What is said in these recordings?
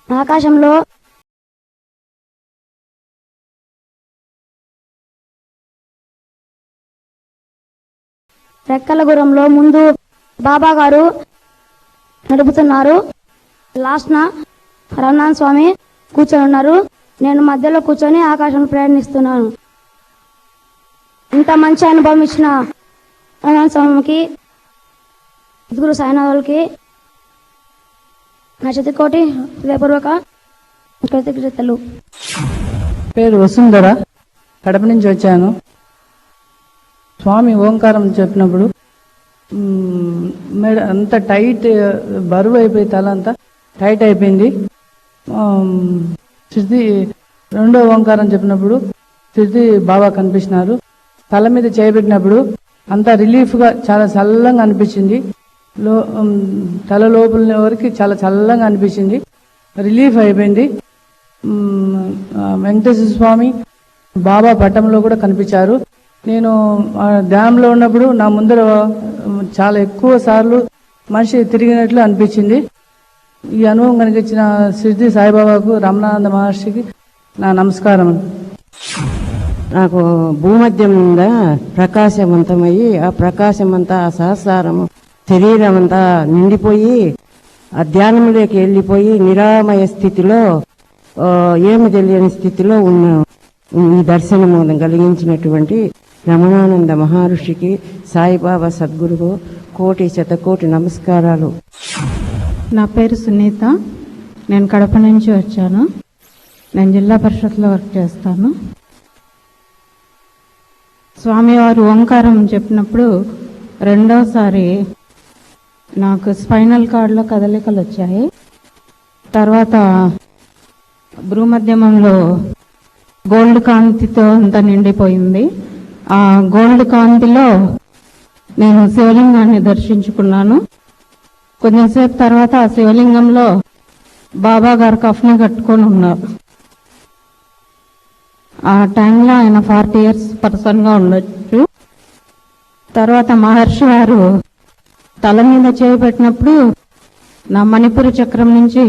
ఆకాశంలో రెక్కల గుర్రంలో ముందు బాబా గారు నడుపుతున్నారు. లాస్ట్న రమణాన్ స్వామి కూర్చొని ఉన్నారు. నేను మధ్యలో కూర్చొని ఆకాశంలో ప్రయాణిస్తున్నాను. ఇంత మంచి అనుభవం ఇచ్చిన రమణాన్ స్వామికి, గురు సాయినాథులకి నా శతకోటి హృదయపూర్వక కృతజ్ఞతలు. పేరు వసుంధర, కడప నుంచి వచ్చాను. స్వామి ఓంకారం చెప్పినప్పుడు మెడ అంత టైట్, బరువు అయిపోయి తల అంతా టైట్ అయిపోయింది. శృతి రెండో ఓంకారం చెప్పినప్పుడు శృతి బాబా కనిపిస్తున్నారు. తల మీద చేయబెట్టినప్పుడు అంతా రిలీఫ్గా చాలా చల్లంగా అనిపించింది. తల లోపల వరకు చాలా చల్లంగా అనిపించింది, రిలీఫ్ అయిపోయింది. వెంకటేశ్వర స్వామి బాబా పట్టంలో కూడా కనిపించారు. నేను డ్యామ్లో ఉన్నప్పుడు నా ముందర చాలా ఎక్కువ సార్లు మనిషి తిరిగినట్లు అనిపించింది. ఈ అనుభవం కనిపించిన సిద్ధి సాయిబాబాకు, రమణానంద మహర్షికి నా నమస్కారం. నాకు భూమధ్యం మీద ప్రకాశవంతమయ్యి ఆ ప్రకాశమంతా, ఆ సహస్రము శరీరం అంతా నిండిపోయి ఆ ధ్యానంలోకి వెళ్ళిపోయి నిరామయ స్థితిలో, ఏమి తెలియని స్థితిలో ఉన్న ఈ దర్శనము కలిగించినటువంటి రమణానంద మహర్షికి, సాయిబాబా సద్గురువు కోటి శతకోటి నమస్కారాలు. నా పేరు సునీత, నేను కడప నుంచి వచ్చాను. నేను జిల్లా పరిషత్లో వర్క్ చేస్తాను. స్వామివారు ఓంకారం చెప్పినప్పుడు రెండోసారి నాకు స్పైనల్ కార్డ్లో కదలికలు వచ్చాయి. తర్వాత భ్రూమధ్యమంలో గోల్డ్ కాంతితో అంతా నిండిపోయింది. ఆ గోల్డ్ కాంతిలో నేను శివలింగాన్ని దర్శించుకున్నాను. కొంచెంసేపు తర్వాత ఆ శివలింగంలో బాబా గారు కఫ్ని కట్టుకొని ఉన్నారు. ఆ టైంలో ఆయన 40 years పర్సన్గా ఉండొచ్చు. తర్వాత మహర్షి గారు తల మీద చేయబెట్టినప్పుడు నా మణిపుర చక్రం నుంచి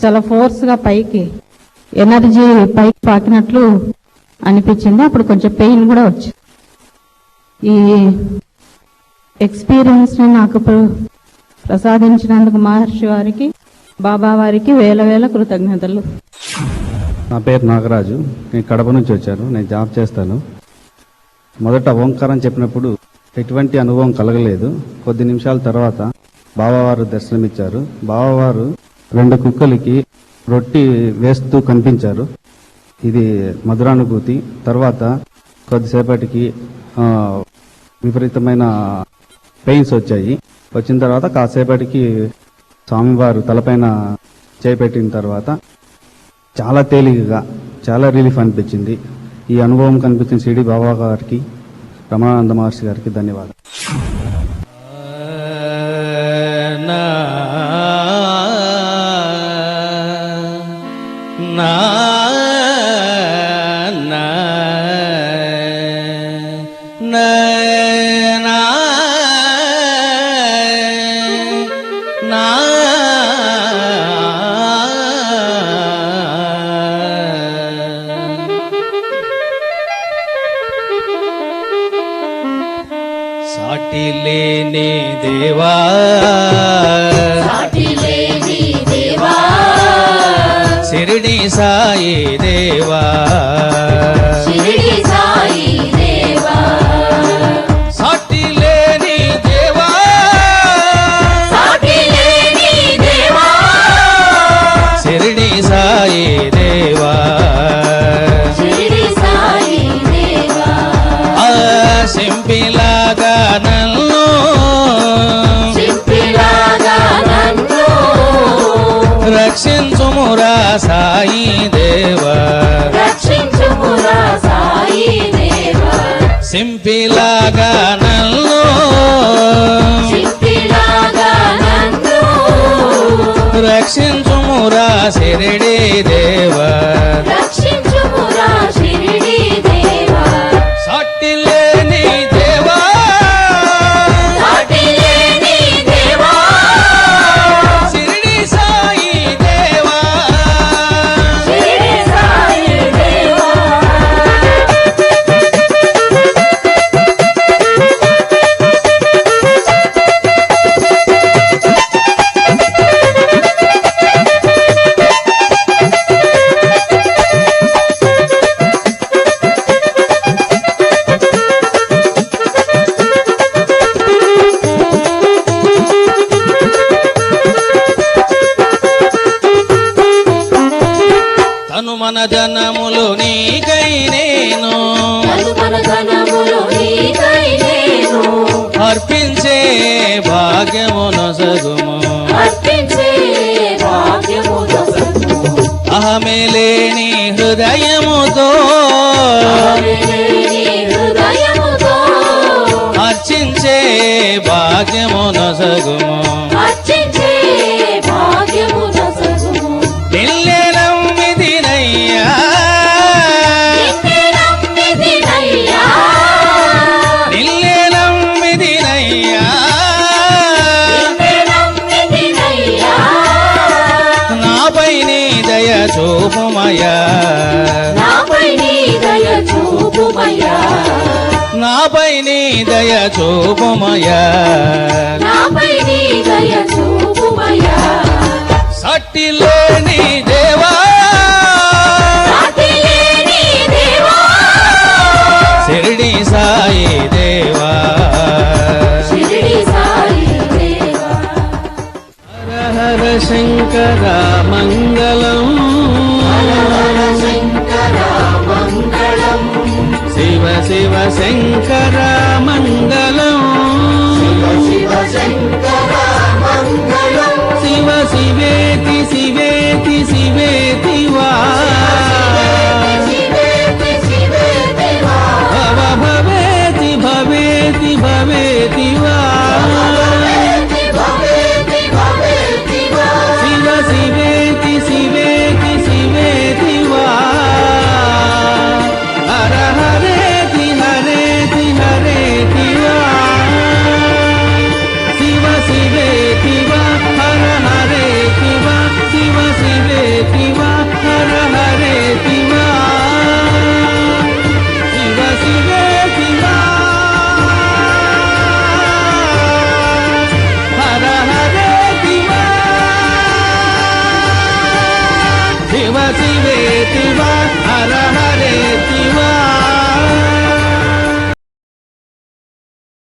చాలా ఫోర్స్గా పైకి ఎనర్జీ పైకి పాకినట్లు అనిపించింది. అప్పుడు కొంచెం పెయిన్ కూడా వచ్చింది. ఈ ఎక్స్పీరియన్స్ని నాకు ప్రసాదించినందుకు మహర్షి వారికి, బాబా వారికి వేల వేల కృతజ్ఞతలు. నా పేరు నాగరాజు, నేను కడప నుంచి వచ్చాను. నేను జాబ్ చేస్తాను. మొదట ఓంకారం చెప్పినప్పుడు ఎటువంటి అనుభవం కలగలేదు. కొద్ది నిమిషాల తర్వాత బాబావారు దర్శనమిచ్చారు. బాబావారు 2 కుక్కలకి రొట్టి వేస్తూ కనిపించారు. ఇది మధురానుభూతి. తర్వాత కొద్దిసేపటికి విపరీతమైన పెయిన్స్ వచ్చాయి. వచ్చిన తర్వాత కాసేపటికి స్వామివారు తలపైన చేపెట్టిన తర్వాత చాలా తేలికగా, చాలా రిలీఫ్ అనిపించింది. ఈ అనుభవం కనిపించిన షిరిడి బాబా గారికి, రమణానంద మహర్షి గారికి ధన్యవాదాలు. సాటి లేని దేవా, షిరిడి సాయి దేవా, సాటి లేని దేవా, షిరిడి సాయి దేవా, సింపిలాగా నన్ను రక్షించుమురా సాయి దేవా, సింపిలాగా నన్ను రక్షించుమురా షిరిడి దేవా, సాటి లేని దేవా, షిరిడి సాయి దేవా, మన ధనములు నీకై నేను అర్పించే భాగ్యమును సగుము అహమేలేని హృదయముతో అర్చించే భాగ్యమును సగుము నిన్నే నమ్మితినయ్యా నిన్నే నమ్మితినయ్యా నాపై నీ దయ చూపుమయ్యా నాపై నీ దయ చూపుమయ్యా సట్టిలేని దేవా షిరిడి సాయి దేవా హర హర శంకర మంగళం శివ శివ శంకర మంగళం శివ శివేతి శివేతి శివేతి వా భవ భవేతి భవేతి భవేతి వా శివ శివేతి శివేతి శివేతి వా హర హరేతి హరేతి హరేతి వా శివ శివేతి వా